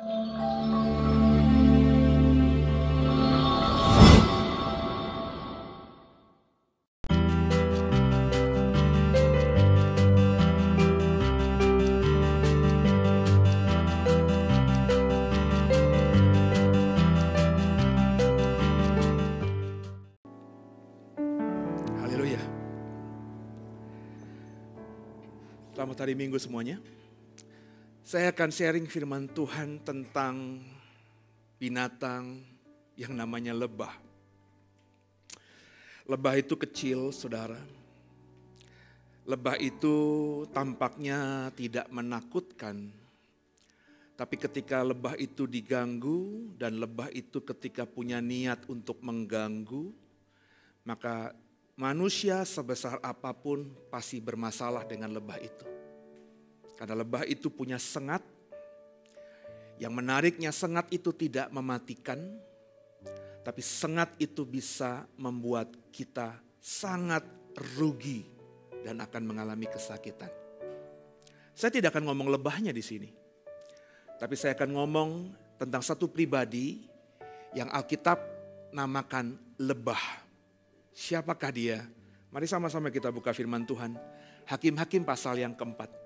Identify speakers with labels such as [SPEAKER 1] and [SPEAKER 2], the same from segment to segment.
[SPEAKER 1] Selamat hari Minggu semuanya. Saya akan sharing firman Tuhan tentang binatang yang namanya lebah. Lebah itu kecil, saudara. Lebah itu tampaknya tidak menakutkan. Tapi ketika lebah itu diganggu dan lebah itu ketika punya niat untuk mengganggu, maka manusia sebesar apapun pasti bermasalah dengan lebah itu. Karena lebah itu punya sengat. Yang menariknya sengat itu tidak mematikan. Tapi sengat itu bisa membuat kita sangat rugi dan akan mengalami kesakitan. Saya tidak akan ngomong lebahnya di sini. Tapi saya akan ngomong tentang satu pribadi yang Alkitab namakan lebah. Siapakah dia? Mari sama-sama kita buka firman Tuhan. Hakim-Hakim pasal yang keempat.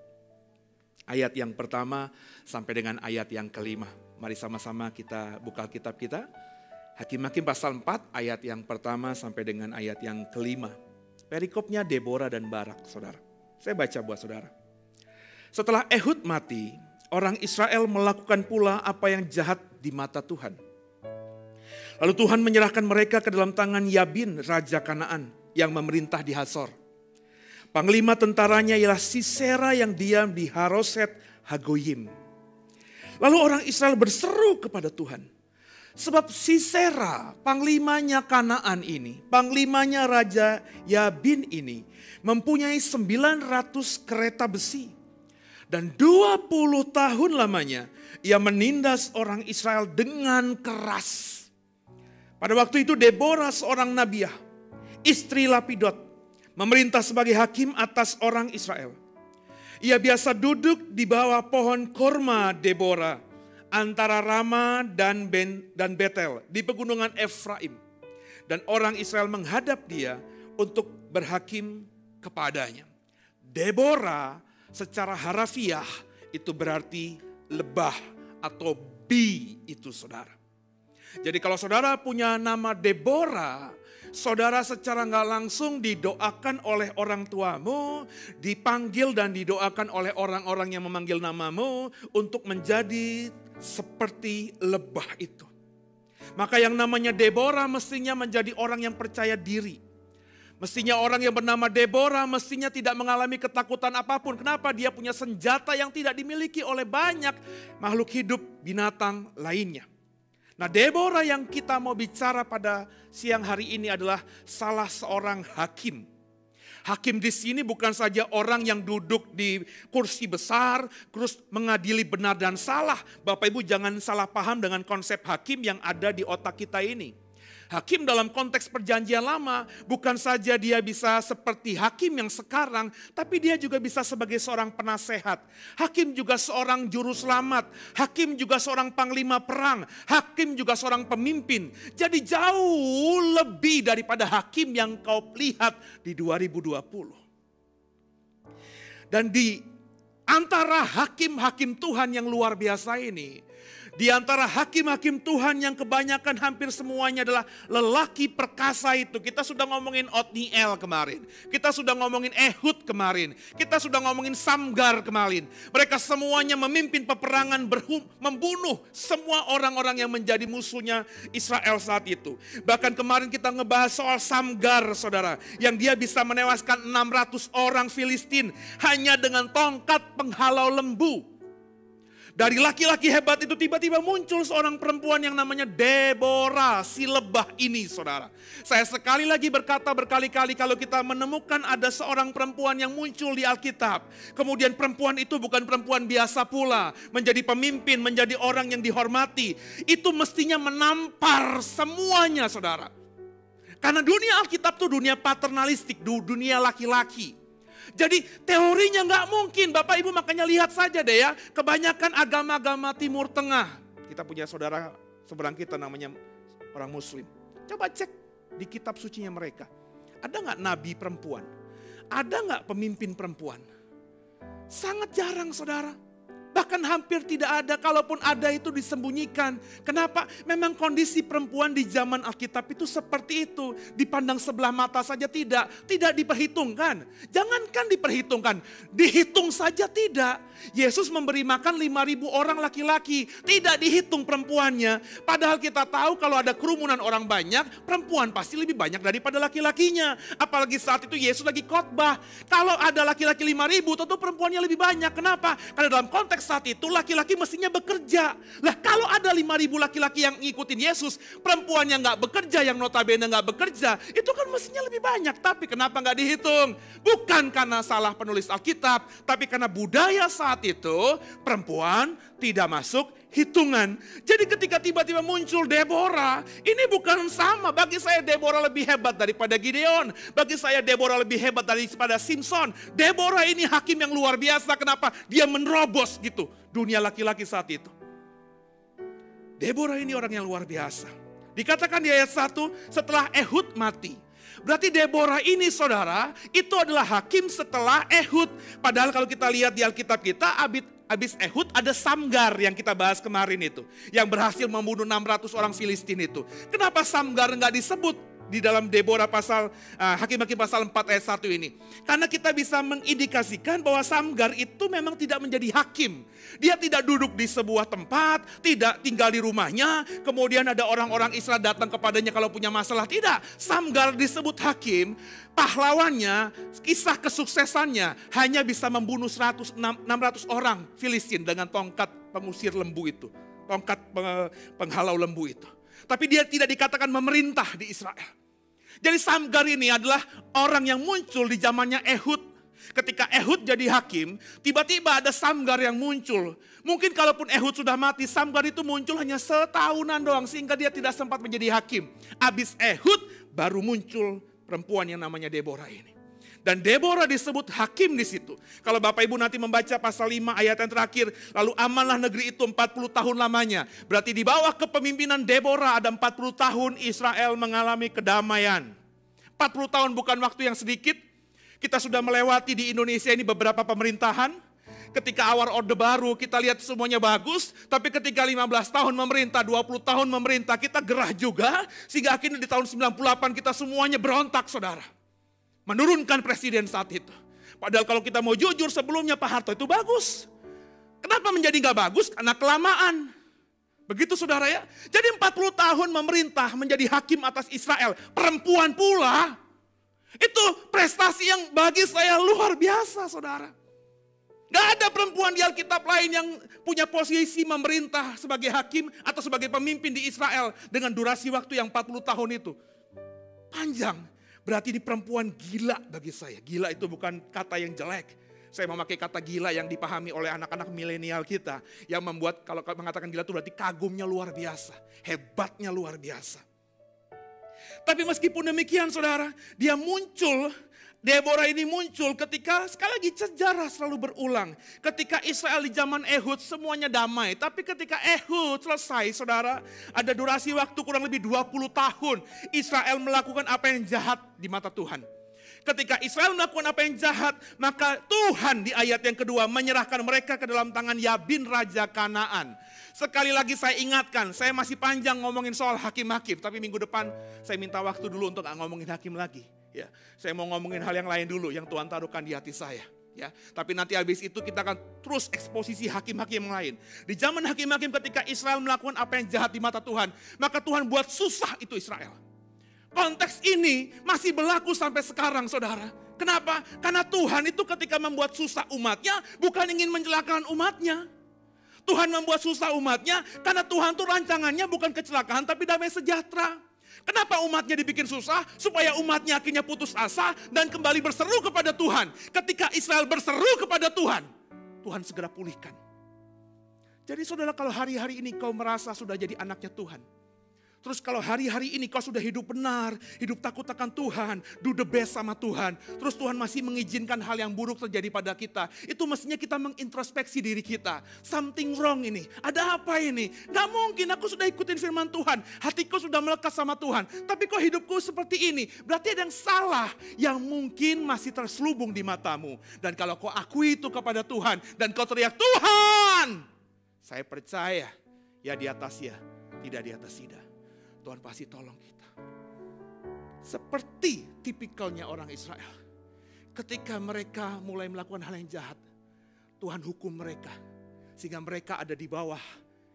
[SPEAKER 1] Ayat yang pertama sampai dengan ayat yang kelima. Mari sama-sama kita buka kitab kita. Hakim-Hakim pasal 4 ayat yang pertama sampai dengan ayat yang kelima. Perikopnya Deborah dan Barak, saudara. Saya baca buat saudara. Setelah Ehud mati, orang Israel melakukan pula apa yang jahat di mata Tuhan. Lalu Tuhan menyerahkan mereka ke dalam tangan Yabin, Raja Kanaan yang memerintah di Hasor. Panglima tentaranya ialah Sisera yang diam di Haroset Hagoyim. Lalu orang Israel berseru kepada Tuhan. Sebab Sisera, panglimanya Kanaan ini, panglimanya Raja Yabin ini, mempunyai 900 kereta besi. Dan 20 tahun lamanya ia menindas orang Israel dengan keras. Pada waktu itu Deborah seorang nabiah, istri Lapidot, memerintah sebagai hakim atas orang Israel. Ia biasa duduk di bawah pohon korma Deborah antara Rama dan Betel di pegunungan Efraim. Dan orang Israel menghadap dia untuk berhakim kepadanya. Deborah secara harafiah itu berarti lebah atau bi itu saudara. Jadi kalau saudara punya nama Deborah, saudara secara nggak langsung didoakan oleh orang tuamu, dipanggil dan didoakan oleh orang-orang yang memanggil namamu untuk menjadi seperti lebah itu. Maka yang namanya Deborah mestinya menjadi orang yang percaya diri. Mestinya orang yang bernama Deborah mestinya tidak mengalami ketakutan apapun. Kenapa? Dia punya senjata yang tidak dimiliki oleh banyak makhluk hidup binatang lainnya. Nah, Deborah yang kita mau bicara pada siang hari ini adalah salah seorang hakim. Hakim di sini bukan saja orang yang duduk di kursi besar, terus mengadili benar dan salah. Bapak Ibu jangan salah paham dengan konsep hakim yang ada di otak kita ini. Hakim dalam konteks perjanjian lama bukan saja dia bisa seperti hakim yang sekarang, tapi dia juga bisa sebagai seorang penasehat. Hakim juga seorang juru selamat, hakim juga seorang panglima perang, hakim juga seorang pemimpin. Jadi jauh lebih daripada hakim yang kau lihat di 2020. Dan di antara hakim-hakim Tuhan yang luar biasa ini, di antara hakim-hakim Tuhan yang kebanyakan hampir semuanya adalah lelaki perkasa itu. Kita sudah ngomongin Otniel kemarin. Kita sudah ngomongin Ehud kemarin. Kita sudah ngomongin Samgar kemarin. Mereka semuanya memimpin peperangan membunuh semua orang-orang yang menjadi musuhnya Israel saat itu. Bahkan kemarin kita ngebahas soal Samgar saudara. Yang dia bisa menewaskan 600 orang Filistin hanya dengan tongkat penghalau lembu. Dari laki-laki hebat itu tiba-tiba muncul seorang perempuan yang namanya Deborah, si lebah ini saudara. Saya sekali lagi berkata berkali-kali kalau kita menemukan ada seorang perempuan yang muncul di Alkitab. Kemudian perempuan itu bukan perempuan biasa pula, menjadi pemimpin, menjadi orang yang dihormati. Itu mestinya menampar semuanya saudara. Karena dunia Alkitab itu dunia paternalistik, dunia laki-laki. Jadi teorinya nggak mungkin, Bapak Ibu makanya lihat saja deh ya, kebanyakan agama-agama Timur Tengah. kita punya saudara seberang kita namanya orang Muslim. Coba cek di kitab sucinya mereka. Ada nggak nabi perempuan? Ada nggak pemimpin perempuan? Sangat jarang saudara. Bahkan hampir tidak ada, kalaupun ada itu disembunyikan. Kenapa? Memang kondisi perempuan di zaman Alkitab itu seperti itu. Dipandang sebelah mata saja tidak diperhitungkan. Jangankan diperhitungkan, dihitung saja tidak. Yesus memberi makan 5.000 orang laki-laki, tidak dihitung perempuannya. Padahal kita tahu kalau ada kerumunan orang banyak, perempuan pasti lebih banyak daripada laki-lakinya. Apalagi saat itu Yesus lagi khotbah. Kalau ada laki-laki 5.000, tentu perempuannya lebih banyak. Kenapa? Karena dalam konteks saat itu laki-laki mestinya bekerja. Lah kalau ada 5.000 laki-laki yang ngikutin Yesus, perempuan yang gak bekerja, yang notabene gak bekerja, itu kan mestinya lebih banyak. Tapi kenapa gak dihitung? Bukan karena salah penulis Alkitab, tapi karena budaya saat itu perempuan tidak masuk hitungan. Jadi ketika tiba-tiba muncul Deborah, ini bukan sama. Bagi saya Deborah lebih hebat daripada Gideon. Bagi saya Deborah lebih hebat daripada Simpson. Deborah ini hakim yang luar biasa. Kenapa? Dia menerobos gitu dunia laki-laki saat itu. Deborah ini orang yang luar biasa. Dikatakan di ayat 1, setelah Ehud mati. Berarti Deborah ini saudara, itu adalah hakim setelah Ehud. Padahal kalau kita lihat di Alkitab kita, habis Ehud ada Samgar yang kita bahas kemarin itu. Yang berhasil membunuh 600 orang Filistin itu. Kenapa Samgar enggak disebut di dalam Deborah pasal Hakim-Hakim pasal 4 ayat 1 ini? Karena kita bisa mengindikasikan bahwa Samgar itu memang tidak menjadi hakim. Dia tidak duduk di sebuah tempat, tidak tinggal di rumahnya, kemudian ada orang-orang Israel datang kepadanya kalau punya masalah. Tidak, Samgar disebut hakim. Pahlawannya, kisah kesuksesannya hanya bisa membunuh 600 orang Filistin dengan tongkat pengusir lembu itu. Tongkat penghalau lembu itu. Tapi dia tidak dikatakan memerintah di Israel. Jadi Samgar ini adalah orang yang muncul di zamannya Ehud. Ketika Ehud jadi hakim, tiba-tiba ada Samgar yang muncul. Mungkin kalaupun Ehud sudah mati, Samgar itu muncul hanya setahunan doang sehingga dia tidak sempat menjadi hakim. Habis Ehud baru muncul perempuan yang namanya Deborah ini. Dan Deborah disebut hakim di situ. Kalau Bapak Ibu nanti membaca pasal 5 ayat yang terakhir, lalu amanlah negeri itu 40 tahun lamanya. Berarti di bawah kepemimpinan Deborah ada 40 tahun Israel mengalami kedamaian. 40 tahun bukan waktu yang sedikit. Kita sudah melewati di Indonesia ini beberapa pemerintahan. Ketika awal Orde Baru kita lihat semuanya bagus. Tapi ketika 15 tahun memerintah, 20 tahun memerintah, kita gerah juga. Sehingga akhirnya di tahun 98 kita semuanya berontak saudara. Menurunkan presiden saat itu. Padahal kalau kita mau jujur sebelumnya Pak Harto itu bagus. Kenapa menjadi gak bagus? Karena kelamaan. Begitu saudara ya. Jadi 40 tahun memerintah menjadi hakim atas Israel. Perempuan pula. Itu prestasi yang bagi saya luar biasa saudara. Gak ada perempuan di Alkitab lain yang punya posisi memerintah sebagai hakim atau sebagai pemimpin di Israel dengan durasi waktu yang 40 tahun itu. Panjang. Berarti ini perempuan gila bagi saya. Gila itu bukan kata yang jelek. Saya memakai kata gila yang dipahami oleh anak-anak milenial kita. Yang membuat kalau mengatakan gila itu berarti kagumnya luar biasa. Hebatnya luar biasa. Tapi meskipun demikian saudara, dia muncul, Deborah ini muncul ketika sekali lagi sejarah selalu berulang. Ketika Israel di zaman Ehud semuanya damai. Tapi ketika Ehud selesai saudara, ada durasi waktu kurang lebih 20 tahun. Israel melakukan apa yang jahat di mata Tuhan. Ketika Israel melakukan apa yang jahat, maka Tuhan di ayat yang kedua menyerahkan mereka ke dalam tangan Yabin Raja Kanaan. Sekali lagi saya ingatkan, saya masih panjang ngomongin soal hakim-hakim. Tapi minggu depan saya minta waktu dulu untuk gak ngomongin hakim lagi. Ya, saya mau ngomongin hal yang lain dulu yang Tuhan taruhkan di hati saya. Ya, tapi nanti habis itu kita akan terus eksposisi hakim-hakim yang lain. Di zaman hakim-hakim ketika Israel melakukan apa yang jahat di mata Tuhan, maka Tuhan buat susah itu Israel. Konteks ini masih berlaku sampai sekarang saudara. Kenapa? Karena Tuhan itu ketika membuat susah umatnya bukan ingin mencelakakan umatnya. Tuhan membuat susah umatnya karena Tuhan itu rancangannya bukan kecelakaan tapi damai sejahtera. Kenapa umatnya dibikin susah? Supaya umatnya akhirnya putus asa dan kembali berseru kepada Tuhan. Ketika Israel berseru kepada Tuhan, Tuhan segera pulihkan. Jadi saudara kalau hari-hari ini kau merasa sudah jadi anaknya Tuhan, Terus kalau hari-hari ini kau sudah hidup benar, hidup takut akan Tuhan, do the best sama Tuhan. Terus Tuhan masih mengizinkan hal yang buruk terjadi pada kita. Itu mestinya kita mengintrospeksi diri kita. Something wrong ini, ada apa ini? Gak mungkin aku sudah ikutin firman Tuhan, hatiku sudah melekat sama Tuhan. Tapi kok hidupku seperti ini? Berarti ada yang salah yang mungkin masih terselubung di matamu. Dan kalau kau akui itu kepada Tuhan dan kau teriak Tuhan, saya percaya ya di atas ya, tidak di atas tidak. Tuhan pasti tolong kita. Seperti tipikalnya orang Israel. Ketika mereka mulai melakukan hal yang jahat, Tuhan hukum mereka. Sehingga mereka ada di bawah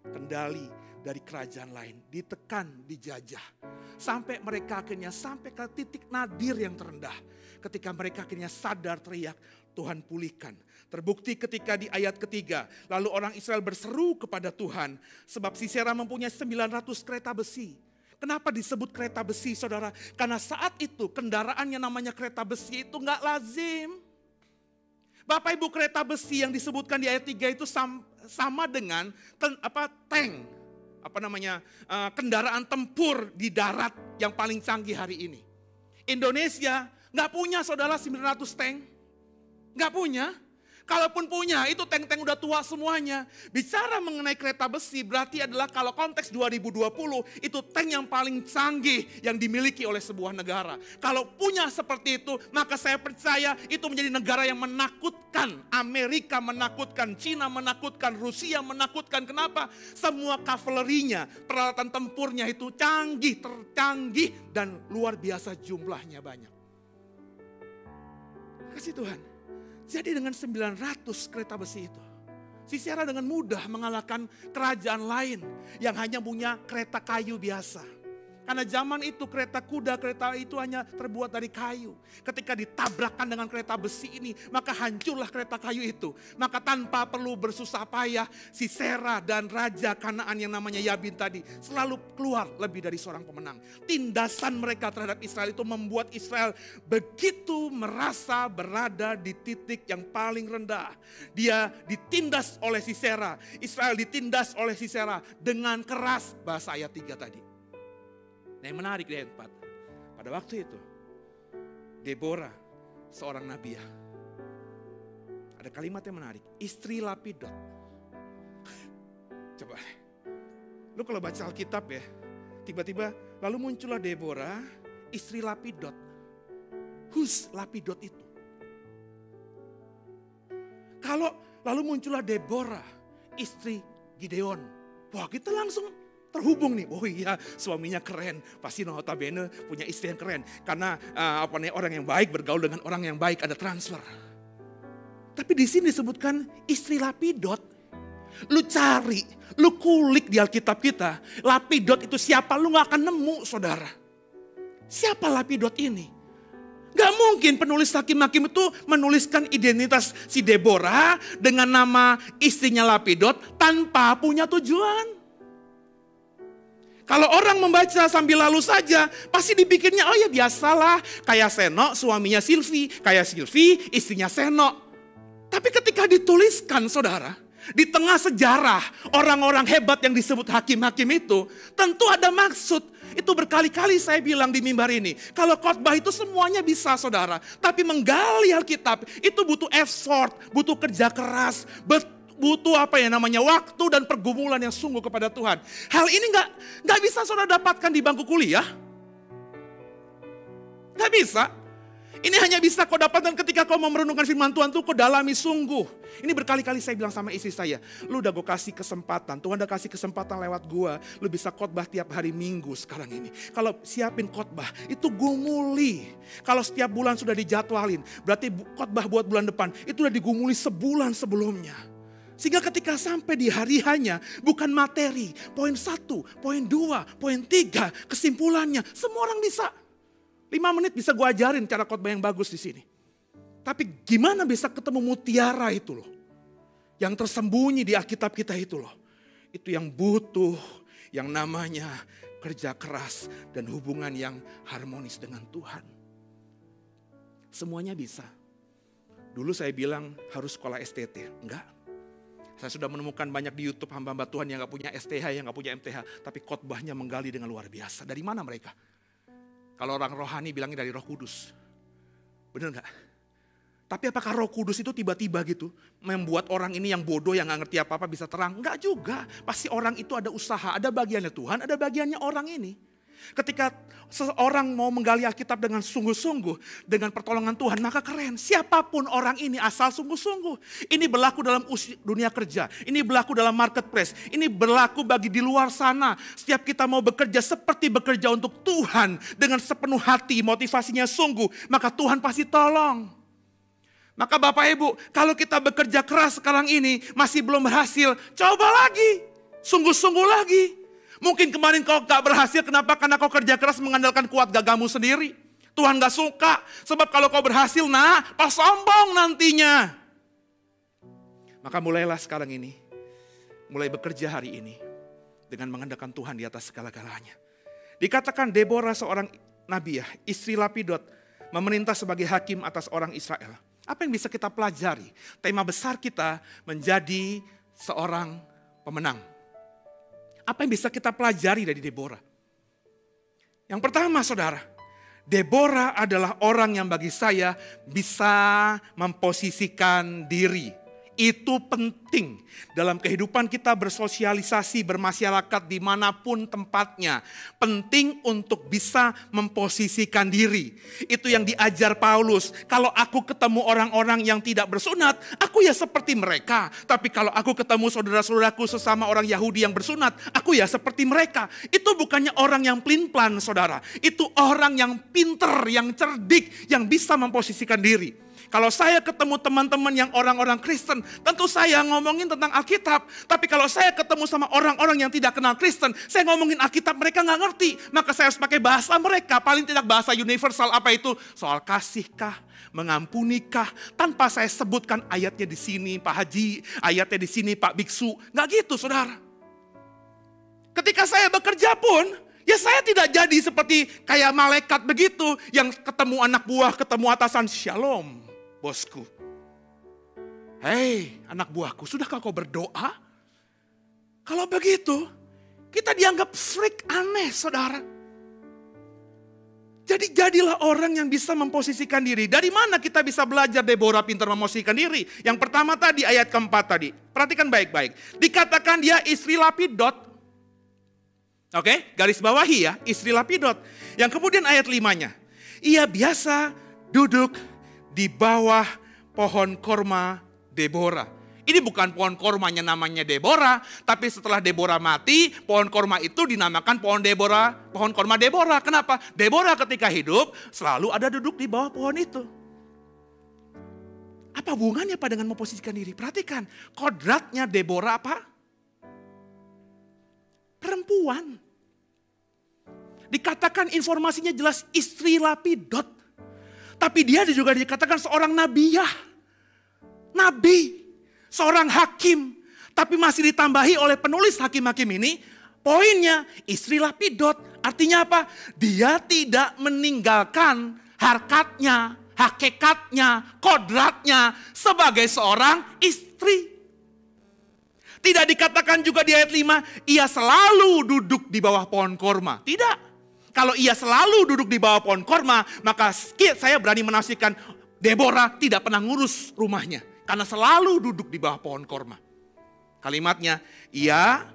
[SPEAKER 1] kendali dari kerajaan lain. Ditekan, dijajah. Sampai mereka akhirnya sampai ke titik nadir yang terendah. Ketika mereka akhirnya sadar teriak, Tuhan pulihkan. Terbukti ketika di ayat ketiga, lalu orang Israel berseru kepada Tuhan. Sebab Sisera mempunyai 900 kereta besi. Kenapa disebut kereta besi, saudara? Karena saat itu kendaraan yang namanya kereta besi itu nggak lazim. Bapak Ibu, kereta besi yang disebutkan di ayat 3 itu sama dengan tank. Kendaraan tempur di darat yang paling canggih hari ini. Indonesia nggak punya, saudara, 900 tank. Nggak punya. Kalaupun punya, itu tank-tank udah tua semuanya. Bicara mengenai kereta besi berarti adalah kalau konteks 2020, itu tank yang paling canggih yang dimiliki oleh sebuah negara. Kalau punya seperti itu, maka saya percaya itu menjadi negara yang menakutkan. Amerika menakutkan, Cina menakutkan, Rusia menakutkan. Kenapa? Semua kavalerinya, peralatan tempurnya itu canggih, tercanggih, dan luar biasa jumlahnya banyak. Kasih Tuhan. Jadi dengan 900 kereta besi itu, Sisera dengan mudah mengalahkan kerajaan lain yang hanya punya kereta kayu biasa. Karena zaman itu kereta kuda, kereta itu hanya terbuat dari kayu. Ketika ditabrakkan dengan kereta besi ini, maka hancurlah kereta kayu itu. Maka tanpa perlu bersusah payah, Sisera dan Raja Kanaan yang namanya Yabin tadi selalu keluar lebih dari seorang pemenang. Tindasan mereka terhadap Israel itu membuat Israel begitu merasa berada di titik yang paling rendah. Dia ditindas oleh Sisera. Israel ditindas oleh Sisera dengan keras, bahasa ayat 3 tadi. Nah, yang menarik di ayat 4. Pada waktu itu, Deborah, seorang nabiah. Ada kalimat yang menarik. Istri Lapidot. Coba. Lu kalau baca Alkitab ya, tiba-tiba lalu muncullah Deborah, istri Lapidot. Who's Lapidot itu? Kalau lalu muncullah Deborah, istri Gideon. Wah, kita langsung terhubung nih. Oh iya, suaminya keren. Pasti notabene punya istri yang keren. Karena orang yang baik bergaul dengan orang yang baik, ada transfer. Tapi di sini disebutkan istri Lapidot. Lu cari, lu kulik di Alkitab kita. Lapidot itu siapa? Lu gak akan nemu, saudara. Siapa Lapidot ini? Gak mungkin penulis Hakim-Hakim itu menuliskan identitas si Deborah dengan nama istrinya Lapidot tanpa punya tujuan. Kalau orang membaca sambil lalu saja, pasti dipikirnya, oh ya biasalah, kayak Seno suaminya Silvi, kayak Silvi istrinya Seno. Tapi ketika dituliskan, saudara, di tengah sejarah orang-orang hebat yang disebut hakim-hakim itu, tentu ada maksud. Itu berkali-kali saya bilang di mimbar ini, kalau khotbah itu semuanya bisa, saudara. Tapi menggali Alkitab itu butuh effort, butuh kerja keras, butuh waktu dan pergumulan yang sungguh kepada Tuhan. Hal ini nggak bisa saudara dapatkan di bangku kuliah. Nggak bisa. Ini hanya bisa kau dapatkan ketika kau mau merenungkan firman Tuhan tuh kau dalami sungguh. Ini berkali-kali saya bilang sama istri saya, lu udah gue kasih kesempatan, Tuhan udah kasih kesempatan lewat gue, lu bisa khotbah tiap hari Minggu sekarang ini. Kalau siapin khotbah itu gumuli. Kalau setiap bulan sudah dijadwalin, berarti khotbah buat bulan depan itu udah digumuli sebulan sebelumnya. Sehingga ketika sampai di hari hanya bukan materi, poin 1, poin 2, poin 3, kesimpulannya. Semua orang bisa. 5 menit bisa gue ajarin cara khotbah yang bagus di sini. Tapi gimana bisa ketemu mutiara itu loh. Yang tersembunyi di Alkitab kita itu loh. Itu yang butuh yang namanya kerja keras dan hubungan yang harmonis dengan Tuhan. Semuanya bisa. Dulu saya bilang harus sekolah STT. Enggak. Saya sudah menemukan banyak di YouTube hamba-hamba Tuhan yang gak punya STH, yang gak punya MTH. Tapi khotbahnya menggali dengan luar biasa. Dari mana mereka? Kalau orang rohani bilangnya dari Roh Kudus. Benar gak? Tapi apakah Roh Kudus itu tiba-tiba gitu membuat orang ini yang bodoh, yang gak ngerti apa-apa bisa terang? Enggak juga. Pasti orang itu ada usaha, ada bagiannya Tuhan, ada bagiannya orang ini. Ketika seseorang mau menggali Alkitab dengan sungguh-sungguh, dengan pertolongan Tuhan, maka keren. Siapapun orang ini asal sungguh-sungguh. Ini berlaku dalam dunia kerja, ini berlaku dalam marketplace, ini berlaku bagi di luar sana. Setiap kita mau bekerja seperti bekerja untuk Tuhan dengan sepenuh hati, motivasinya sungguh, maka Tuhan pasti tolong. Maka Bapak Ibu, kalau kita bekerja keras sekarang ini masih belum berhasil, coba lagi, sungguh-sungguh lagi. Mungkin kemarin kau gak berhasil, kenapa? Karena kau kerja keras mengandalkan kuat gagamu sendiri. Tuhan gak suka, sebab kalau kau berhasil, kau sombong nantinya. Maka mulailah sekarang ini, mulai bekerja hari ini, dengan mengandalkan Tuhan di atas segala-galanya. Dikatakan Deborah seorang nabiah, istri Lapidot, memerintah sebagai hakim atas orang Israel. Apa yang bisa kita pelajari? Tema besar kita menjadi seorang pemenang. Apa yang bisa kita pelajari dari Deborah? Yang pertama saudara, Deborah adalah orang yang bagi saya bisa memposisikan diri. Itu penting dalam kehidupan kita bersosialisasi, bermasyarakat dimanapun tempatnya. Penting untuk bisa memposisikan diri. Itu yang diajar Paulus. Kalau aku ketemu orang-orang yang tidak bersunat, aku ya seperti mereka. Tapi kalau aku ketemu saudara-saudaraku sesama orang Yahudi yang bersunat, aku ya seperti mereka. Itu bukannya orang yang pelin-pelan saudara. Itu orang yang pinter, yang cerdik, yang bisa memposisikan diri. Kalau saya ketemu teman-teman yang orang-orang Kristen, tentu saya ngomongin tentang Alkitab. Tapi kalau saya ketemu sama orang-orang yang tidak kenal Kristen, saya ngomongin Alkitab, mereka nggak ngerti. Maka saya harus pakai bahasa mereka, paling tidak bahasa universal. Apa itu? Soal kasihkah, mengampunikah, tanpa saya sebutkan ayatnya di sini Pak Haji, ayatnya di sini Pak Biksu. Nggak gitu saudara. Ketika saya bekerja pun, ya saya tidak jadi seperti kayak malaikat begitu, yang ketemu anak buah, ketemu atasan, shalom. Bosku, hei anak buahku, sudahkah kau berdoa? Kalau begitu, kita dianggap freak, aneh saudara. Jadi jadilah orang yang bisa memposisikan diri. Dari mana kita bisa belajar Deborah pintar memposisikan diri? Yang pertama tadi, ayat keempat tadi. Perhatikan baik-baik. Dikatakan dia istri Lapidot. Oke, garis bawahi ya, istri Lapidot. Yang kemudian ayat 5-nya. Ia biasa duduk di bawah pohon korma Deborah. Ini bukan pohon kormanya namanya Deborah, tapi setelah Deborah mati, pohon korma itu dinamakan pohon Deborah, pohon korma Deborah. Kenapa? Deborah ketika hidup selalu ada duduk di bawah pohon itu. Apa hubungannya Pak dengan memposisikan diri? Perhatikan, kodratnya Deborah apa? Perempuan. Dikatakan informasinya jelas istri Lapidot. Tapi dia juga dikatakan seorang nabiah. Nabi. Seorang hakim. Tapi masih ditambahi oleh penulis hakim-hakim ini. Poinnya istri Lapidot. Artinya apa? Dia tidak meninggalkan harkatnya, hakikatnya, kodratnya sebagai seorang istri. Tidak dikatakan juga di ayat 5, ia selalu duduk di bawah pohon korma. Tidak. Kalau ia selalu duduk di bawah pohon korma, maka saya berani menafsirkan Deborah tidak pernah ngurus rumahnya. Karena selalu duduk di bawah pohon korma. Kalimatnya, ia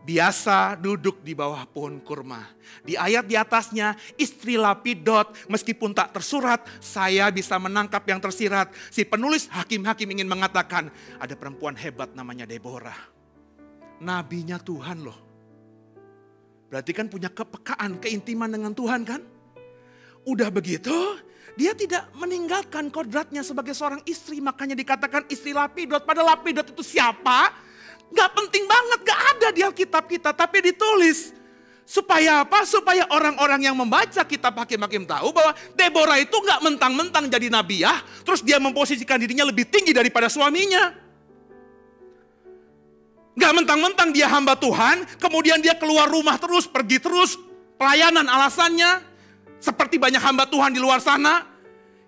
[SPEAKER 1] biasa duduk di bawah pohon kurma. Di ayat di atasnya, istri Lapidot, meskipun tak tersurat, saya bisa menangkap yang tersirat. Si penulis hakim-hakim ingin mengatakan, ada perempuan hebat namanya Deborah. Nabinya Tuhan loh. Berarti kan punya kepekaan, keintiman dengan Tuhan kan? Udah begitu, dia tidak meninggalkan kodratnya sebagai seorang istri. Makanya dikatakan istri Lapidot. Padahal Lapidot itu siapa? Gak penting banget, gak ada di Alkitab kita. Tapi ditulis. Supaya apa? Supaya orang-orang yang membaca kitab hakim-hakim tahu bahwa Deborah itu gak mentang-mentang jadi nabiah. Terus dia memposisikan dirinya lebih tinggi daripada suaminya. Gak mentang-mentang dia hamba Tuhan, kemudian dia keluar rumah terus, pergi terus, pelayanan alasannya. Seperti banyak hamba Tuhan di luar sana,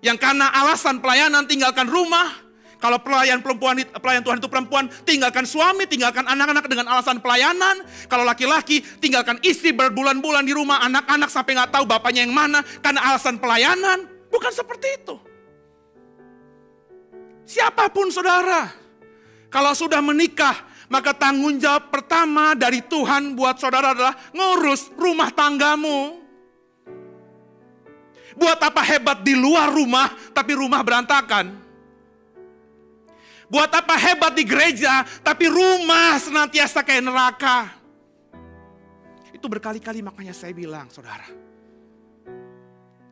[SPEAKER 1] yang karena alasan pelayanan tinggalkan rumah. Kalau pelayan Tuhan itu perempuan, tinggalkan suami, tinggalkan anak-anak dengan alasan pelayanan. Kalau laki-laki, tinggalkan istri berbulan-bulan di rumah, anak-anak sampai nggak tahu bapaknya yang mana karena alasan pelayanan. Bukan seperti itu. Siapapun saudara, kalau sudah menikah, maka tanggung jawab pertama dari Tuhan buat saudara adalah ngurus rumah tanggamu. Buat apa hebat di luar rumah, tapi rumah berantakan? Buat apa hebat di gereja, tapi rumah senantiasa kayak neraka? Itu berkali-kali makanya saya bilang, saudara,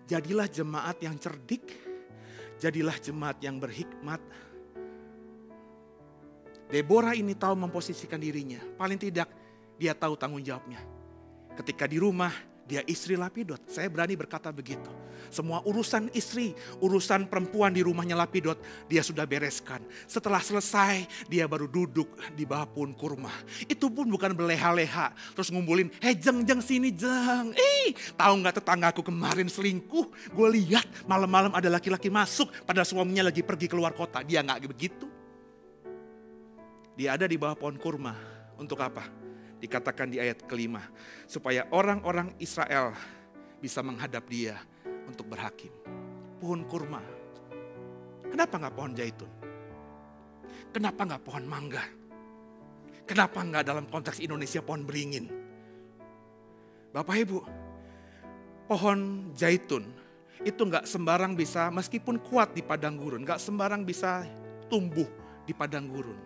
[SPEAKER 1] jadilah jemaat yang cerdik, jadilah jemaat yang berhikmat. Deborah ini tahu memposisikan dirinya, paling tidak dia tahu tanggung jawabnya. Ketika di rumah, dia istri Lapidot. Saya berani berkata begitu. Semua urusan istri, urusan perempuan di rumahnya Lapidot, dia sudah bereskan. Setelah selesai, dia baru duduk di bawah pohon kurma. Itu pun bukan berleha-leha. Terus ngumpulin, jeng sini jeng. Tahu gak tetanggaku kemarin selingkuh? Gue lihat malam-malam ada laki-laki masuk, padahal suaminya lagi pergi keluar kota. Dia gak begitu. Dia ada di bawah pohon kurma. Untuk apa? Dikatakan di ayat kelima, supaya orang-orang Israel bisa menghadap dia untuk berhakim. Pohon kurma. Kenapa gak pohon zaitun? Kenapa gak pohon mangga? Kenapa gak dalam konteks Indonesia pohon beringin? Bapak Ibu, pohon zaitun itu gak sembarang bisa, meskipun kuat di padang gurun, gak sembarang bisa tumbuh di padang gurun.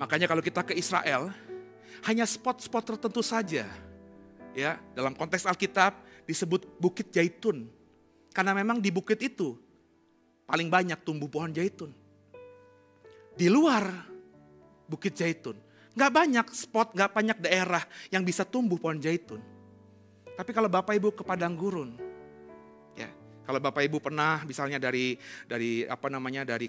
[SPEAKER 1] Makanya kalau kita ke Israel, hanya spot-spot tertentu saja. Ya, dalam konteks Alkitab disebut Bukit Zaitun. Karena memang di bukit itu paling banyak tumbuh pohon zaitun. Di luar Bukit Zaitun, gak banyak spot, gak banyak daerah yang bisa tumbuh pohon zaitun. Tapi kalau Bapak Ibu ke padang gurun, kalau Bapak Ibu pernah misalnya dari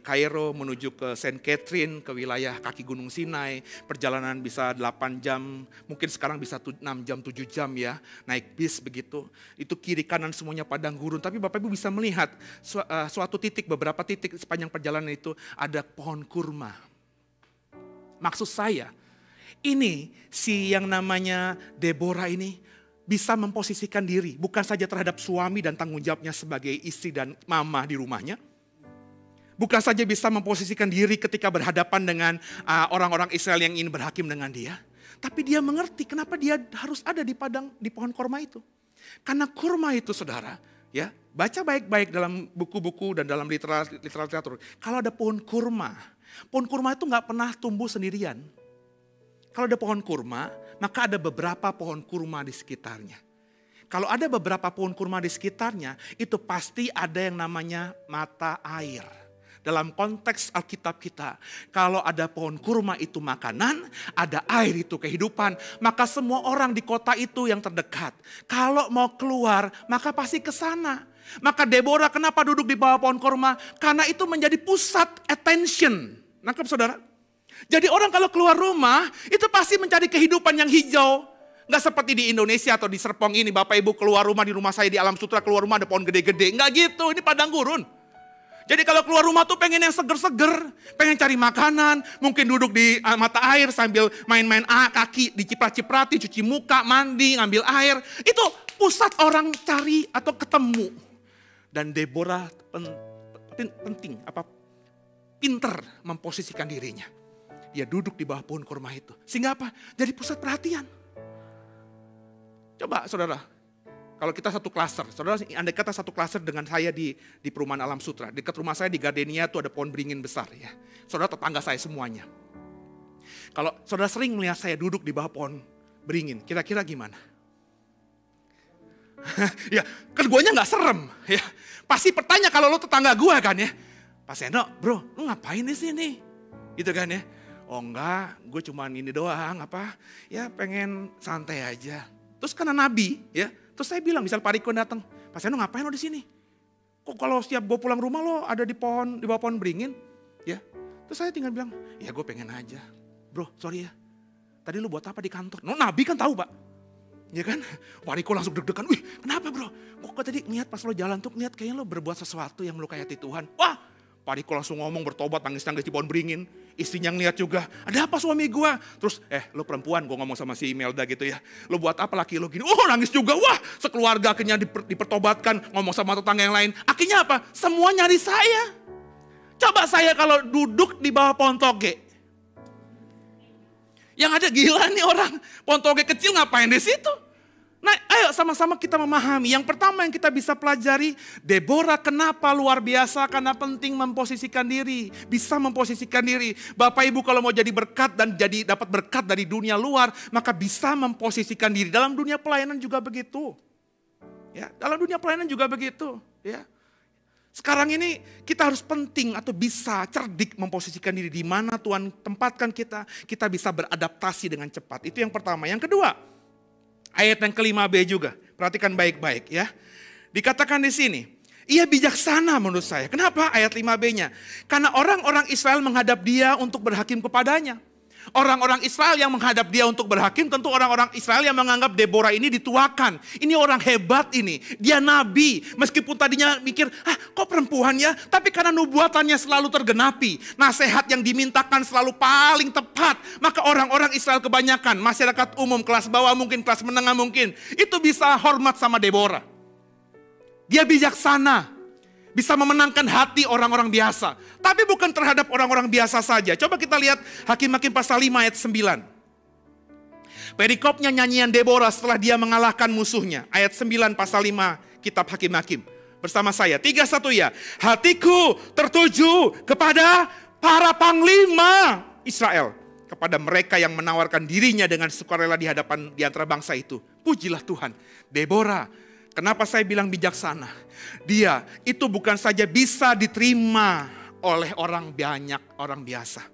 [SPEAKER 1] Kairo menuju ke Saint Catherine, ke wilayah kaki Gunung Sinai, perjalanan bisa 8 jam, mungkin sekarang bisa 6 jam, 7 jam ya, naik bis begitu. Itu kiri kanan semuanya padang gurun, tapi Bapak Ibu bisa melihat suatu titik, beberapa titik sepanjang perjalanan itu ada pohon kurma. Maksud saya, ini si yang namanya Deborah ini bisa memposisikan diri, bukan saja terhadap suami dan tanggung jawabnya sebagai istri dan mama di rumahnya. Bukan saja bisa memposisikan diri ketika berhadapan dengan orang-orang Israel yang ingin berhakim dengan dia. Tapi dia mengerti kenapa dia harus ada di pohon kurma itu. Karena kurma itu saudara, ya baca baik-baik dalam buku-buku dan dalam literatur. Kalau ada pohon kurma itu gak pernah tumbuh sendirian. Kalau ada pohon kurma, maka ada beberapa pohon kurma di sekitarnya. Kalau ada beberapa pohon kurma di sekitarnya, itu pasti ada yang namanya mata air. Dalam konteks Alkitab kita, kalau ada pohon kurma itu makanan, ada air itu kehidupan, maka semua orang di kota itu yang terdekat, kalau mau keluar, maka pasti ke sana. Maka Deborah kenapa duduk di bawah pohon kurma? Karena itu menjadi pusat attention. Nangkep saudara? Jadi orang kalau keluar rumah, itu pasti mencari kehidupan yang hijau. Nggak seperti di Indonesia atau di Serpong ini, Bapak Ibu keluar rumah, di rumah saya di Alam Sutra, keluar rumah ada pohon gede-gede. Nggak gitu, ini padang gurun. Jadi kalau keluar rumah tuh pengen yang seger-seger, pengen cari makanan, mungkin duduk di mata air sambil main-main kaki, diciprat-ciprati, cuci muka, mandi, ngambil air. Itu pusat orang cari atau ketemu. Dan Deborah pinter memposisikan dirinya. Dia duduk di bawah pohon kurma itu. Sehingga apa? Jadi pusat perhatian. Coba saudara, kalau kita satu klaster, saudara andai kata satu klaster dengan saya di perumahan Alam Sutra. Dekat rumah saya di Gardenia itu ada pohon beringin besar ya. Saudara tetangga saya semuanya. Kalau saudara sering melihat saya duduk di bawah pohon beringin, kira-kira gimana? Ya, kan guanya gak serem. Ya. Pasti bertanya kalau lo tetangga gua kan ya. Pak Seno, bro, lu ngapain di sini? Gitu kan ya. Oh enggak, gue cuman ini doang ya pengen santai aja. Terus karena Nabi ya, terus saya bilang misal Pak Riko datang, Pak Seno ngapain lo di sini? Kok kalau setiap gue pulang rumah lo ada di bawah pohon beringin? Ya, terus saya tinggal bilang, ya gue pengen aja. Bro, sorry ya, tadi lo buat apa di kantor? No, Nabi kan tahu Pak. Ya kan? Pak Riko langsung deg-degan. Wih, kenapa bro? Kok tadi niat pas lo jalan tuh niat kayaknya lo berbuat sesuatu yang melukai hati Tuhan. Wah, Pak Riko langsung ngomong bertobat, nangis-nangis di pohon beringin. Istrinya ngeliat juga, ada apa suami gua? Terus, lo perempuan, gua ngomong sama si Imelda gitu ya. Lo buat apa laki lo gini? Oh, nangis juga. Wah, sekeluarga akhirnya dipertobatkan. Ngomong sama tetangga yang lain. Akhirnya apa? Semua nyari saya. Coba saya kalau duduk di bawah pohon toge. Yang ada gila nih orang. Pohon toge kecil ngapain di situ? Nah, ayo sama-sama kita memahami. Yang pertama yang kita bisa pelajari, Deborah kenapa luar biasa? Karena penting memposisikan diri, bisa memposisikan diri. Bapak Ibu kalau mau jadi berkat dan jadi dapat berkat dari dunia luar, maka bisa memposisikan diri. Dalam dunia pelayanan juga begitu. Ya, dalam dunia pelayanan juga begitu, ya. Sekarang ini kita harus penting atau bisa cerdik memposisikan diri di mana Tuhan tempatkan kita bisa beradaptasi dengan cepat. Itu yang pertama. Yang kedua, ayat yang ke-5b juga, perhatikan baik-baik ya. Dikatakan di sini, ia bijaksana menurut saya. Kenapa ayat 5b-nya? Karena orang-orang Israel menghadap dia untuk berhakim kepadanya. Orang-orang Israel yang menghadap dia untuk berhakim, tentu orang-orang Israel yang menganggap Deborah ini dituakan. Ini orang hebat ini, dia nabi. Meskipun tadinya mikir, kok perempuan ya? Tapi karena nubuatannya selalu tergenapi. Nasihat yang dimintakan selalu paling tepat. Maka orang-orang Israel kebanyakan, masyarakat umum, kelas bawah mungkin, kelas menengah mungkin. Itu bisa hormat sama Deborah. Dia bijaksana. Bisa memenangkan hati orang-orang biasa. Tapi bukan terhadap orang-orang biasa saja. Coba kita lihat Hakim-Hakim pasal 5 ayat 9. Perikopnya nyanyian Deborah setelah dia mengalahkan musuhnya. Ayat 9 pasal 5 kitab Hakim-Hakim. Bersama saya, 3-1 ya. Hatiku tertuju kepada para panglima Israel. Kepada mereka yang menawarkan dirinya dengan sukarela di hadapan di antara bangsa itu. Pujilah Tuhan. Deborah, kenapa saya bilang bijaksana? Dia itu bukan saja bisa diterima oleh orang banyak, orang biasa.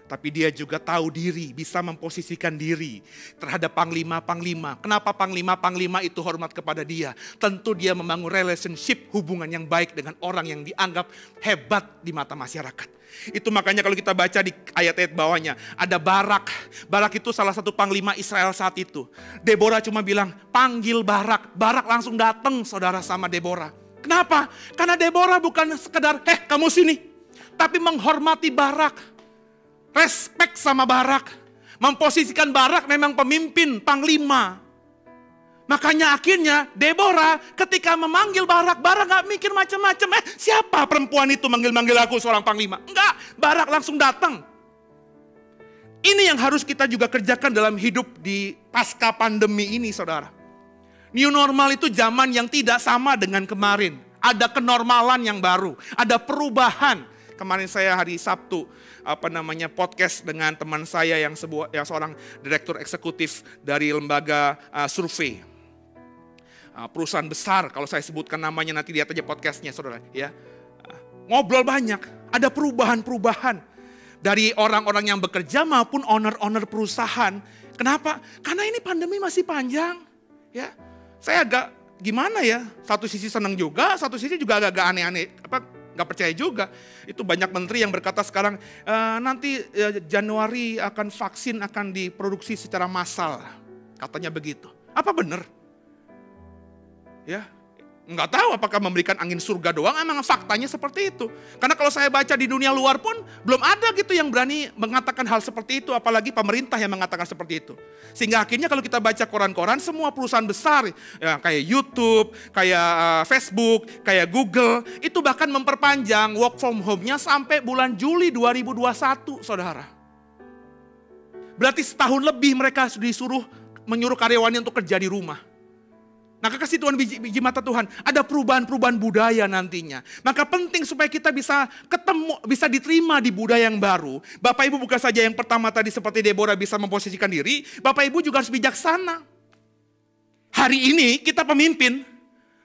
[SPEAKER 1] Tapi dia juga tahu diri, bisa memposisikan diri terhadap panglima-panglima. Kenapa panglima-panglima itu hormat kepada dia? Tentu dia membangun relationship, hubungan yang baik dengan orang yang dianggap hebat di mata masyarakat. Itu makanya kalau kita baca di ayat-ayat bawahnya, ada Barak. Barak itu salah satu panglima Israel saat itu. Deborah cuma bilang, panggil Barak. Barak langsung datang saudara sama Deborah. Kenapa? Karena Deborah bukan sekedar, kamu sini. Tapi menghormati Barak. Respect sama Barak. Memposisikan Barak memang pemimpin, panglima. Makanya akhirnya Deborah ketika memanggil Barak gak mikir macam-macam. Siapa perempuan itu manggil-manggil aku seorang panglima? Enggak, Barak langsung datang. Ini yang harus kita juga kerjakan dalam hidup di pasca pandemi ini saudara. New normal itu zaman yang tidak sama dengan kemarin. Ada kenormalan yang baru, ada perubahan. Kemarin saya hari Sabtu podcast dengan teman saya yang seorang direktur eksekutif dari lembaga survei. Perusahaan besar, kalau saya sebutkan namanya nanti lihat aja podcastnya saudara ya. Ngobrol banyak, ada perubahan-perubahan dari orang-orang yang bekerja maupun owner-owner perusahaan. Kenapa? Karena ini pandemi masih panjang ya. Saya agak gimana ya, satu sisi senang juga, satu sisi juga agak aneh-aneh, gak percaya juga. Itu banyak menteri yang berkata sekarang, nanti Januari vaksin akan diproduksi secara massal. Katanya begitu. Apa benar? Ya, nggak tahu apakah memberikan angin surga doang, emang faktanya seperti itu. Karena kalau saya baca di dunia luar pun, belum ada gitu yang berani mengatakan hal seperti itu, apalagi pemerintah yang mengatakan seperti itu. Sehingga akhirnya kalau kita baca koran-koran, semua perusahaan besar, ya, kayak YouTube, kayak Facebook, kayak Google, itu bahkan memperpanjang work from home-nya sampai bulan Juli 2021, saudara. Berarti setahun lebih mereka menyuruh karyawannya untuk kerja di rumah. Nah, kekasih Tuhan, biji mata Tuhan, ada perubahan-perubahan budaya nantinya. Maka penting supaya kita bisa bisa diterima di budaya yang baru. Bapak Ibu bukan saja yang pertama tadi seperti Deborah bisa memposisikan diri, Bapak Ibu juga harus bijaksana. Hari ini kita pemimpin,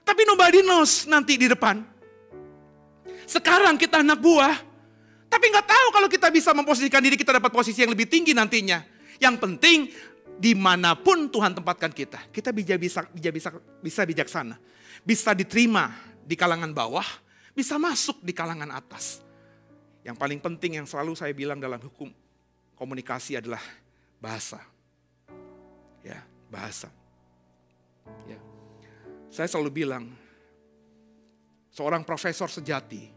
[SPEAKER 1] tapi nobody knows nanti di depan. Sekarang kita anak buah, tapi nggak tahu kalau kita bisa memposisikan diri, kita dapat posisi yang lebih tinggi nantinya. Yang penting, dimanapun Tuhan tempatkan kita bisa bijaksana. Bisa diterima di kalangan bawah, bisa masuk di kalangan atas. Yang paling penting yang selalu saya bilang dalam hukum komunikasi adalah bahasa. Ya, bahasa. Ya. Saya selalu bilang, seorang profesor sejati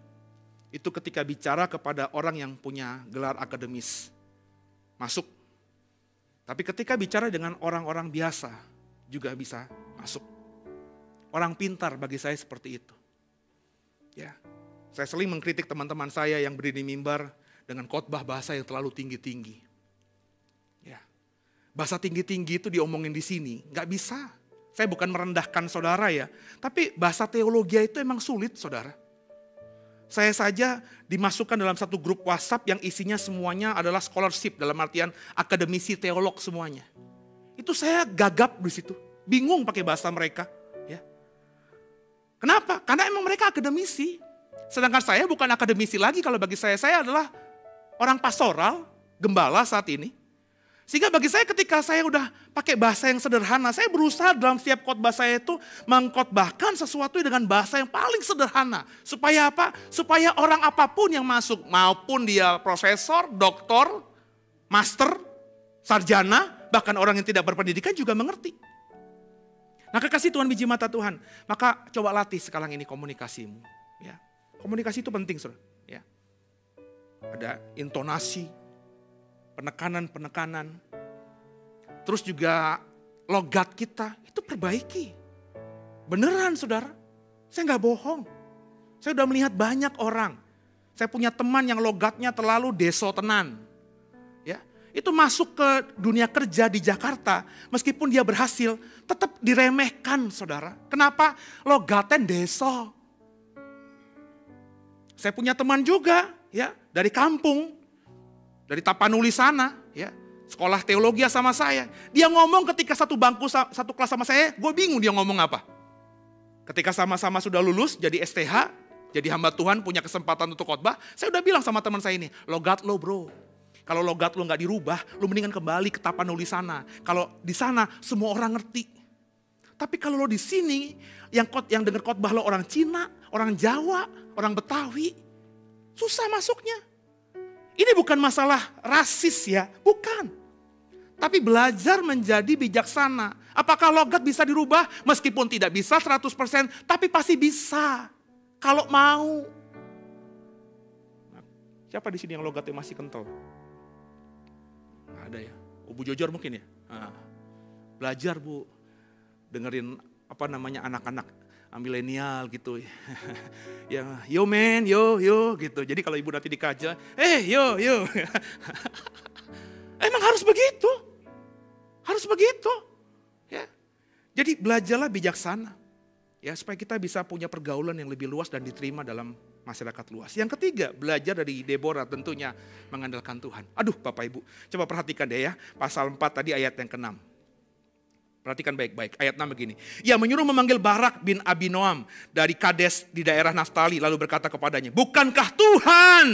[SPEAKER 1] itu ketika bicara kepada orang yang punya gelar akademis, masuk. Tapi ketika bicara dengan orang-orang biasa, juga bisa masuk. Orang pintar bagi saya seperti itu. Ya, saya sering mengkritik teman-teman saya yang berdiri di mimbar dengan khotbah bahasa yang terlalu tinggi-tinggi. Ya, bahasa tinggi-tinggi itu diomongin di sini, nggak bisa. Saya bukan merendahkan saudara ya, tapi bahasa teologi itu emang sulit saudara. Saya saja dimasukkan dalam satu grup WhatsApp yang isinya semuanya adalah scholarship, dalam artian akademisi teolog semuanya. Itu saya gagap di situ, bingung pakai bahasa mereka. Kenapa? Karena emang mereka akademisi. Sedangkan saya bukan akademisi lagi, kalau bagi saya adalah orang pastoral, gembala saat ini. Sehingga bagi saya ketika saya udah pakai bahasa yang sederhana, saya berusaha dalam setiap khotbah saya itu mengkhotbahkan sesuatu dengan bahasa yang paling sederhana. Supaya apa? Supaya orang apapun yang masuk, maupun dia profesor, doktor, master, sarjana, bahkan orang yang tidak berpendidikan juga mengerti. Nah, kekasih Tuhan, biji mata Tuhan, maka coba latih sekarang ini komunikasimu. Ya. Komunikasi itu penting, saudara. Ya. Ada intonasi, penekanan. Terus juga logat kita, itu perbaiki. Beneran, saudara. Saya nggak bohong. Saya udah melihat banyak orang. Saya punya teman yang logatnya terlalu deso tenan. Itu masuk ke dunia kerja di Jakarta, meskipun dia berhasil, tetap diremehkan saudara. Kenapa? Logaten deso. Saya punya teman juga, ya, dari kampung, dari Tapanuli sana, ya, sekolah teologi sama saya. Dia ngomong ketika satu bangku, satu kelas sama saya, gue bingung dia ngomong apa. Ketika sama-sama sudah lulus, jadi STH, jadi hamba Tuhan, punya kesempatan untuk khotbah, saya udah bilang sama teman saya ini, logat lo bro. Kalau logat lo gak dirubah, lo mendingan kembali ke Tapanuli sana. Kalau di sana semua orang ngerti. Tapi kalau lo di sini, yang dengar khotbah lo orang Cina, orang Jawa, orang Betawi, susah masuknya. Ini bukan masalah rasis ya, bukan. Tapi belajar menjadi bijaksana. Apakah logat bisa dirubah? Meskipun tidak bisa 100%, tapi pasti bisa. Kalau mau. Siapa di sini yang logatnya masih kental? Ada ya, Bu Jojor mungkin ya. Nah, belajar Bu, dengerin anak-anak milenial gitu. Yang yo men, yo gitu. Jadi kalau ibu nanti dikaca, yo. Emang harus begitu. Harus begitu. Ya. Jadi belajarlah bijaksana. Ya, supaya kita bisa punya pergaulan yang lebih luas dan diterima dalam masyarakat luas. Yang ketiga, belajar dari Deborah tentunya mengandalkan Tuhan. Aduh Bapak Ibu, coba perhatikan deh ya. Pasal 4 tadi ayat yang ke-6. Perhatikan baik-baik, ayat 6 begini. Ia menyuruh memanggil Barak bin Abinoam dari Kades di daerah Naftali, lalu berkata kepadanya, bukankah Tuhan?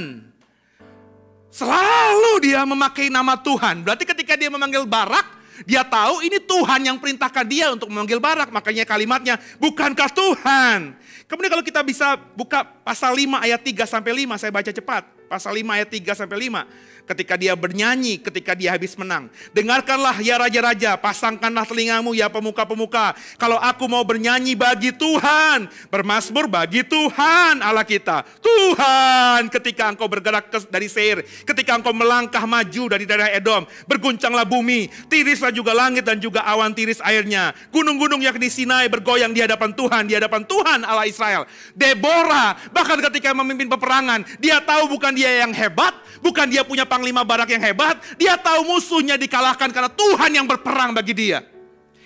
[SPEAKER 1] Selalu dia memakai nama Tuhan. Berarti ketika dia memanggil Barak, dia tahu ini Tuhan yang perintahkan dia untuk memanggil Barak. Makanya kalimatnya, bukankah Tuhan? Kemudian kalau kita bisa buka pasal 5 ayat 3 sampai 5, saya baca cepat. Pasal 5 ayat 3 sampai 5. Ketika dia bernyanyi, ketika dia habis menang. Dengarkanlah ya raja-raja, pasangkanlah telingamu ya pemuka-pemuka. Kalau aku mau bernyanyi bagi Tuhan, bermazmur bagi Tuhan Allah kita. Tuhan, ketika engkau bergerak dari Seir, ketika engkau melangkah maju dari daerah Edom, berguncanglah bumi, tirislah juga langit dan juga awan tiris airnya. Gunung-gunung yakni Sinai bergoyang di hadapan Tuhan Allah Israel. Deborah, bahkan ketika memimpin peperangan, dia tahu bukan dia yang hebat, bukan dia punya panglima Barak yang hebat, dia tahu musuhnya dikalahkan karena Tuhan yang berperang bagi dia.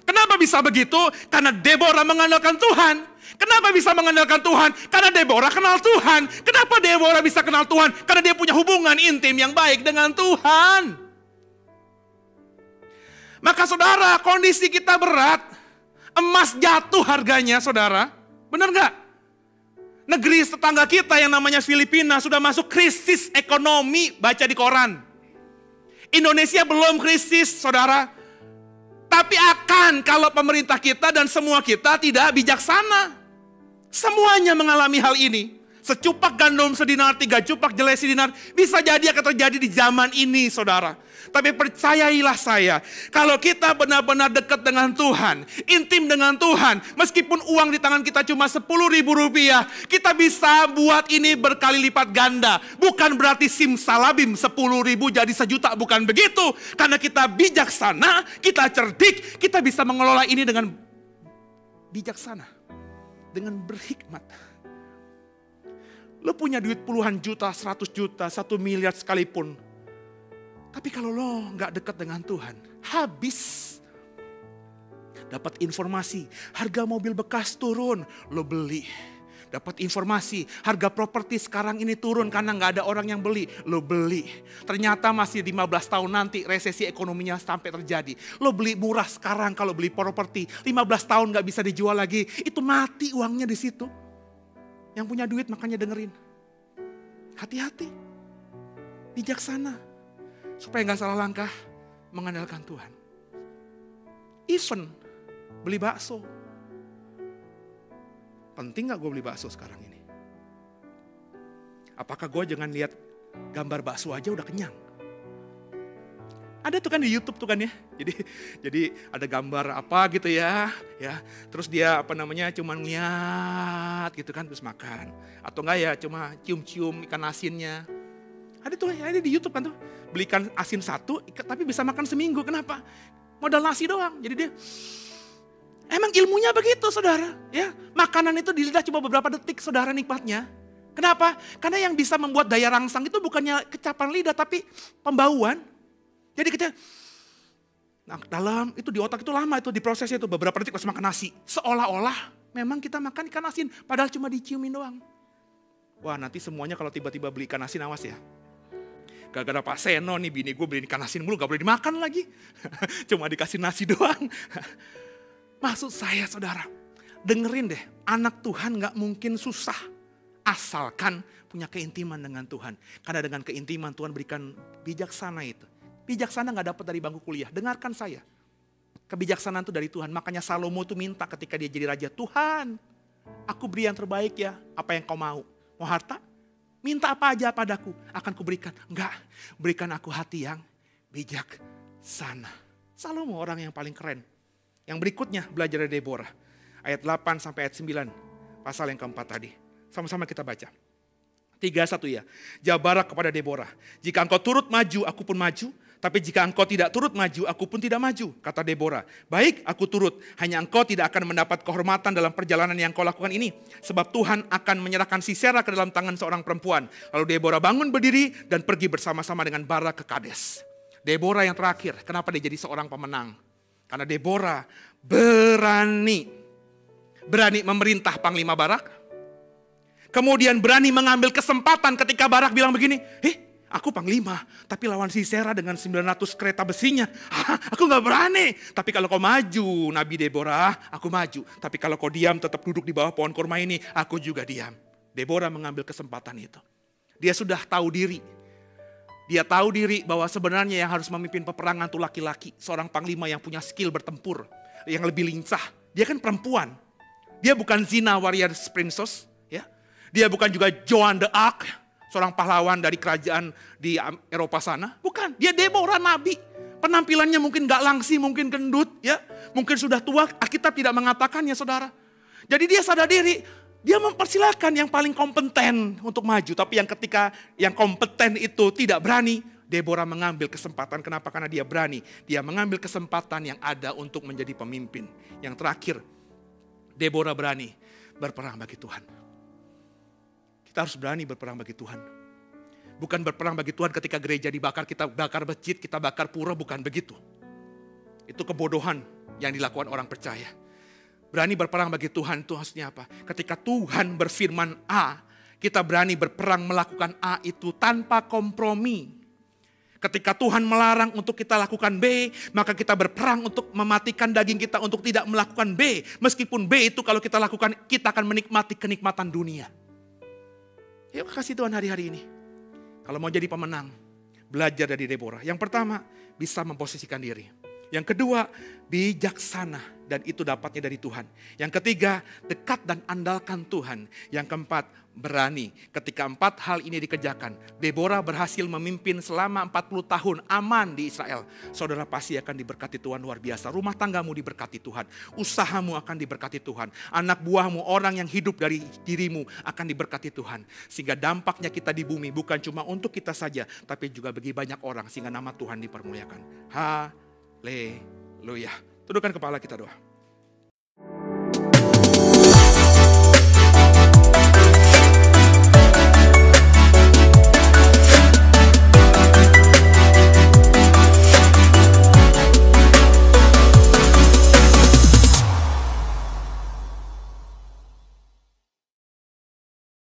[SPEAKER 1] Kenapa bisa begitu? Karena Deborah mengandalkan Tuhan. Kenapa bisa mengandalkan Tuhan? Karena Deborah kenal Tuhan. Kenapa Deborah bisa kenal Tuhan? Karena dia punya hubungan intim yang baik dengan Tuhan. Maka saudara, kondisi kita berat, emas jatuh harganya saudara. Benar gak? Negeri tetangga kita yang namanya Filipina sudah masuk krisis ekonomi, baca di koran. Indonesia belum krisis, saudara. Tapi akan kalau pemerintah kita dan semua kita tidak bijaksana. Semuanya mengalami hal ini. Secupak gandum sedinar, 3 cupak jelai sedinar. Bisa jadi akan terjadi di zaman ini, saudara. Tapi percayailah saya, kalau kita benar-benar dekat dengan Tuhan, intim dengan Tuhan, meskipun uang di tangan kita cuma 10.000 rupiah, kita bisa buat ini berkali lipat ganda. Bukan berarti simsalabim 10.000 jadi 1 juta, bukan begitu. Karena kita bijaksana, kita cerdik, kita bisa mengelola ini dengan bijaksana, dengan berhikmat. Lo punya duit puluhan juta, 100 juta, 1 miliar sekalipun. Tapi kalau lo gak dekat dengan Tuhan, habis. Dapat informasi, harga mobil bekas turun, lo beli. Dapat informasi, harga properti sekarang ini turun karena gak ada orang yang beli, lo beli. Ternyata masih 15 tahun nanti resesi ekonominya sampai terjadi. Lo beli murah sekarang kalau beli properti, 15 tahun gak bisa dijual lagi, itu mati uangnya di situ. Yang punya duit makanya dengerin. Hati-hati. Bijaksana. Supaya gak salah langkah mengandalkan Tuhan. Even beli bakso. Penting gak gue beli bakso sekarang ini? Apakah gue jangan lihat gambar bakso aja udah kenyang? Ada tuh kan di YouTube tuh kan ya. Jadi ada gambar apa gitu ya. Terus dia cuman lihat gitu kan terus makan. Atau enggak ya cuma cium-cium ikan asinnya. Ada tuh ya, ada di YouTube kan tuh. Beli ikan asin 1 tapi bisa makan seminggu. Kenapa? Modal nasi doang. Jadi dia emang ilmunya begitu, saudara. Ya, makanan itu di lidah cuma beberapa detik, saudara, nikmatnya. Kenapa? Karena yang bisa membuat daya rangsang itu bukannya kecapan lidah tapi pembauan. Jadi kita, dalam itu di otak itu lama itu diprosesnya itu beberapa detik pas makan nasi. Seolah-olah memang kita makan ikan asin, padahal cuma diciumin doang. Wah nanti semuanya kalau tiba-tiba beli ikan asin awas ya. Gara-gara Pak Seno nih bini gue beli ikan asin mulu gak boleh dimakan lagi. Cuma dikasih nasi doang. Maksud saya saudara, dengerin deh, anak Tuhan gak mungkin susah. Asalkan punya keintiman dengan Tuhan. Karena dengan keintiman Tuhan berikan bijaksana itu. Bijaksana gak dapat dari bangku kuliah. Dengarkan saya. Kebijaksanaan itu dari Tuhan. Makanya Salomo itu minta ketika dia jadi raja. Tuhan, aku beri yang terbaik ya. Apa yang kau mau? Mau harta? Minta apa aja padaku. Akan kuberikan. Enggak. Berikan aku hati yang bijaksana. Salomo orang yang paling keren. Yang berikutnya belajar dari Deborah. Ayat 8 sampai ayat 9. Pasal yang keempat tadi. Sama-sama kita baca. 3:1 ya. Jawab kepada Deborah. Jika engkau turut maju, aku pun maju. Tapi jika engkau tidak turut maju, aku pun tidak maju. Kata Deborah. Baik, aku turut. Hanya engkau tidak akan mendapat kehormatan dalam perjalanan yang kau lakukan ini. Sebab Tuhan akan menyerahkan Sisera ke dalam tangan seorang perempuan. Lalu Deborah bangun berdiri dan pergi bersama-sama dengan Barak ke Kades. Deborah yang terakhir. Kenapa dia jadi seorang pemenang? Karena Deborah berani memerintah Panglima Barak. Kemudian berani mengambil kesempatan ketika Barak bilang begini, aku panglima, tapi lawan Sisera dengan 900 kereta besinya, aku gak berani. Tapi kalau kau maju, Nabi Deborah, aku maju. Tapi kalau kau diam tetap duduk di bawah pohon kurma ini, aku juga diam. Deborah mengambil kesempatan itu. Dia sudah tahu diri. Dia tahu diri bahwa sebenarnya yang harus memimpin peperangan itu laki-laki. Seorang panglima yang punya skill bertempur, yang lebih lincah. Dia kan perempuan. Dia bukan Zina warrior princess, ya. Dia bukan juga Joan de Arc, seorang pahlawan dari kerajaan di Eropa sana. Bukan, dia Deborah nabi. Penampilannya mungkin gak langsing, mungkin gendut, ya. Mungkin sudah tua, Alkitab tidak mengatakannya saudara. Jadi dia sadar diri, dia mempersilahkan yang paling kompeten untuk maju. Tapi ketika yang kompeten itu tidak berani, Deborah mengambil kesempatan. Kenapa? Karena dia berani. Dia mengambil kesempatan yang ada untuk menjadi pemimpin. Yang terakhir, Deborah berani berperang bagi Tuhan. Kita harus berani berperang bagi Tuhan. Bukan berperang bagi Tuhan ketika gereja dibakar, kita bakar masjid, kita bakar pura, bukan begitu. Itu kebodohan yang dilakukan orang percaya. Berani berperang bagi Tuhan itu maksudnya apa? Ketika Tuhan berfirman A, kita berani berperang melakukan A itu tanpa kompromi. Ketika Tuhan melarang untuk kita lakukan B, maka kita berperang untuk mematikan daging kita untuk tidak melakukan B. Meskipun B itu kalau kita lakukan, kita akan menikmati kenikmatan dunia. Yuk kasih Tuhan hari-hari ini. Kalau mau jadi pemenang, belajar dari Deborah. Yang pertama, bisa memposisikan diri. Yang kedua, bijaksana. Dan itu dapatnya dari Tuhan. Yang ketiga, dekat dan andalkan Tuhan. Yang keempat, berani. Ketika 4 hal ini dikerjakan, Deborah berhasil memimpin selama 40 tahun aman di Israel. Saudara pasti akan diberkati Tuhan luar biasa. Rumah tanggamu diberkati Tuhan. Usahamu akan diberkati Tuhan. Anak buahmu, orang yang hidup dari dirimu akan diberkati Tuhan. Sehingga dampaknya kita di bumi bukan cuma untuk kita saja, tapi juga bagi banyak orang. Sehingga nama Tuhan dipermuliakan. Haleluya. Tundukkan kepala kita doa.